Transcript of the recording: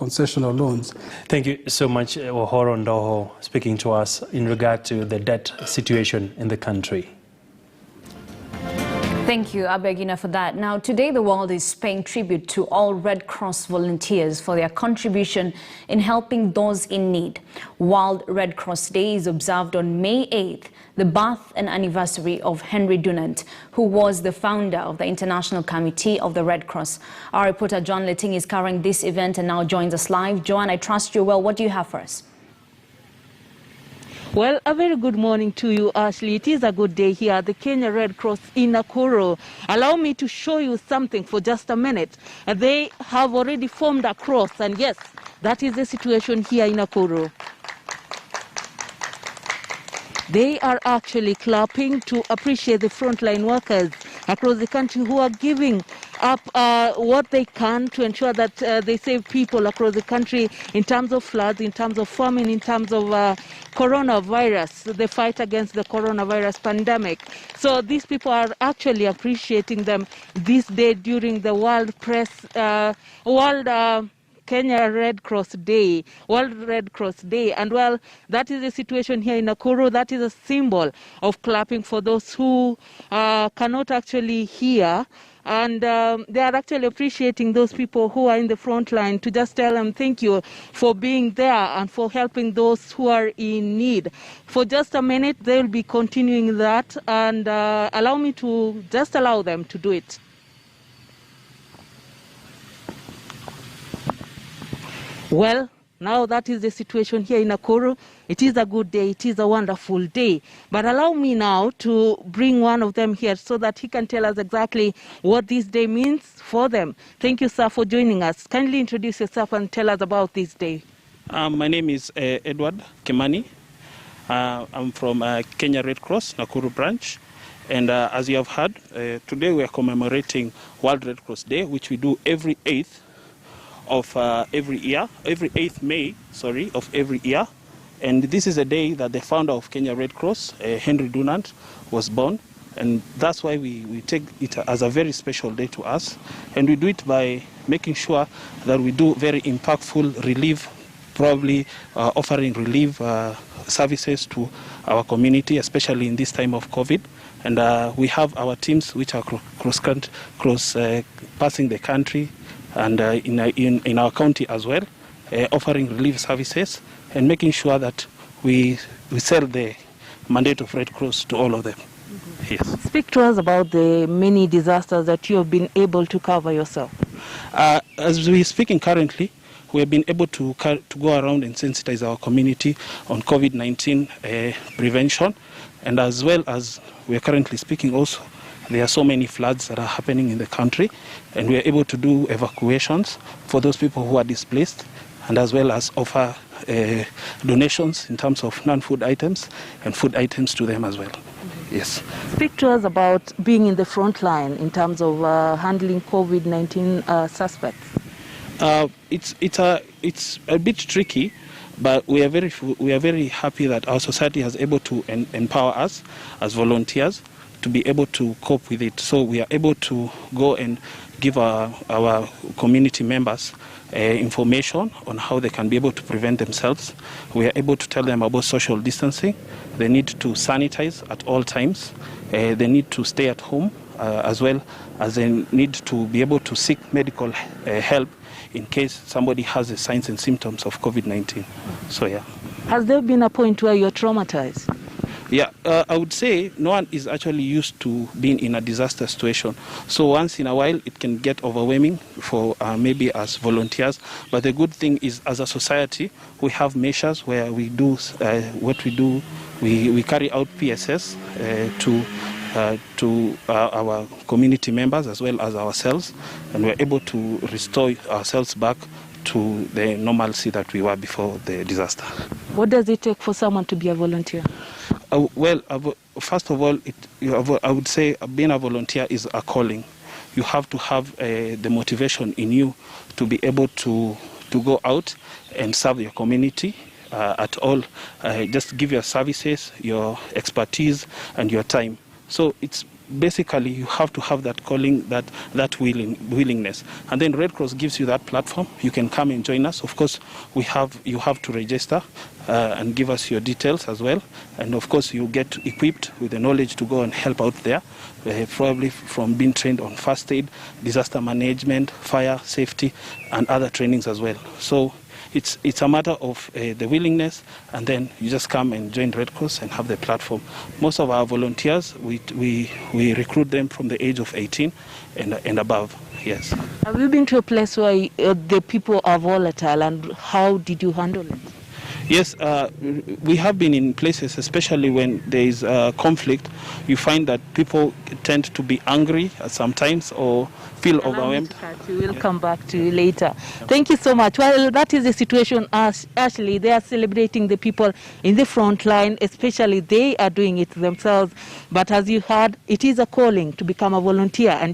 concessional loans. Thank you so much, Wahoro Ndoho, speaking to us in regard to the debt situation in the country. Thank you, Abegina, for that. Now, today the world is paying tribute to all Red Cross volunteers for their contribution in helping those in need. World Red Cross Day is observed on May 8th, the birth and anniversary of Henry Dunant, who was the founder of the International Committee of the Red Cross. Our reporter John Letting is covering this event and now joins us live. Joan, I trust you well. What do you have for us? Well, a very good morning to you, Ashley. It is a good day here at the Kenya Red Cross in Nakuru. Allow me to show you something for just a minute. They have already formed a cross, and yes, that is the situation here in Nakuru. They are actually clapping to appreciate the frontline workers across the country who are giving up what they can to ensure that they save people across the country in terms of floods, in terms of famine, in terms of coronavirus, the fight against the coronavirus pandemic. So these people are actually appreciating them this day during the Kenya Red Cross Day, World Red Cross Day. And well, that is the situation here in Nakuru. That is a symbol of clapping for those who cannot actually hear. And they are actually appreciating those people who are in the front line to just tell them thank you for being there and for helping those who are in need. For just a minute, they will be continuing that, and allow me to just allow them to do it. Well, now that is the situation here in Nakuru. It is a good day. It is a wonderful day. But allow me now to bring one of them here so that he can tell us exactly what this day means for them. Thank you, sir, for joining us. Kindly introduce yourself and tell us about this day. My name is Edward Kimani. I'm from Kenya Red Cross, Nakuru branch. And as you have heard, today we are commemorating World Red Cross Day, which we do every 8th of every year, every 8th May, of every year. And this is a day that the founder of Kenya Red Cross, Henry Dunant, was born. And that's why we take it as a very special day to us. And we do it by making sure that we do very impactful relief, probably offering relief services to our community, especially in this time of COVID. And we have our teams which are passing the country, and in our county as well, offering relief services and making sure that we sell the mandate of Red Cross to all of them. Mm-hmm. Yes. Speak to us about the many disasters that you have been able to cover yourself. As we're speaking currently, we have been able to go around and sensitize our community on COVID-19 prevention, and as well as we are currently speaking also, there are so many floods that are happening in the country, and we are able to do evacuations for those people who are displaced, and as well as offer donations in terms of non-food items and food items to them as well. Mm-hmm. Yes. Speak to us about being in the front line in terms of handling COVID-19 suspects. It's a bit tricky, but we are very happy that our society has able to empower us as volunteers to be able to cope with it. So we are able to go and give our community members information on how they can be able to prevent themselves. We are able to tell them about social distancing. They need to sanitize at all times. They need to stay at home, as well as they need to be able to seek medical help in case somebody has the signs and symptoms of COVID-19. So yeah. Has there been a point where you're traumatized? Yeah, I would say no one is actually used to being in a disaster situation. So once in a while, it can get overwhelming for maybe as volunteers. But the good thing is, as a society, we have measures where we do what we do. We carry out PSS to our community members as well as ourselves, and we're able to restore ourselves back to the normalcy that we were before the disaster. What does it take for someone to be a volunteer? Well, first of all, I would say being a volunteer is a calling. You have to have the motivation in you to be able to go out and serve your community at all. Just give your services, your expertise, and your time. So it's basically you have to have that calling, that willingness. And then Red Cross gives you that platform. You can come and join us. Of course, you have to register and give us your details as well. And of course, you get equipped with the knowledge to go and help out there, probably from being trained on first aid, disaster management, fire, safety, and other trainings as well. So it's a matter of the willingness, and then you just come and join Red Cross and have the platform. Most of our volunteers, we recruit them from the age of 18 and above. Yes. Have you been to a place where the people are volatile, and how did you handle it? Yes, we have been in places, especially when there is conflict. You find that people tend to be angry sometimes or feel overwhelmed. We will come back to you later. Thank you so much. Well, that is the situation. Ashley, they are celebrating the people in the front line, especially they are doing it themselves. But as you heard, it is a calling to become a volunteer. And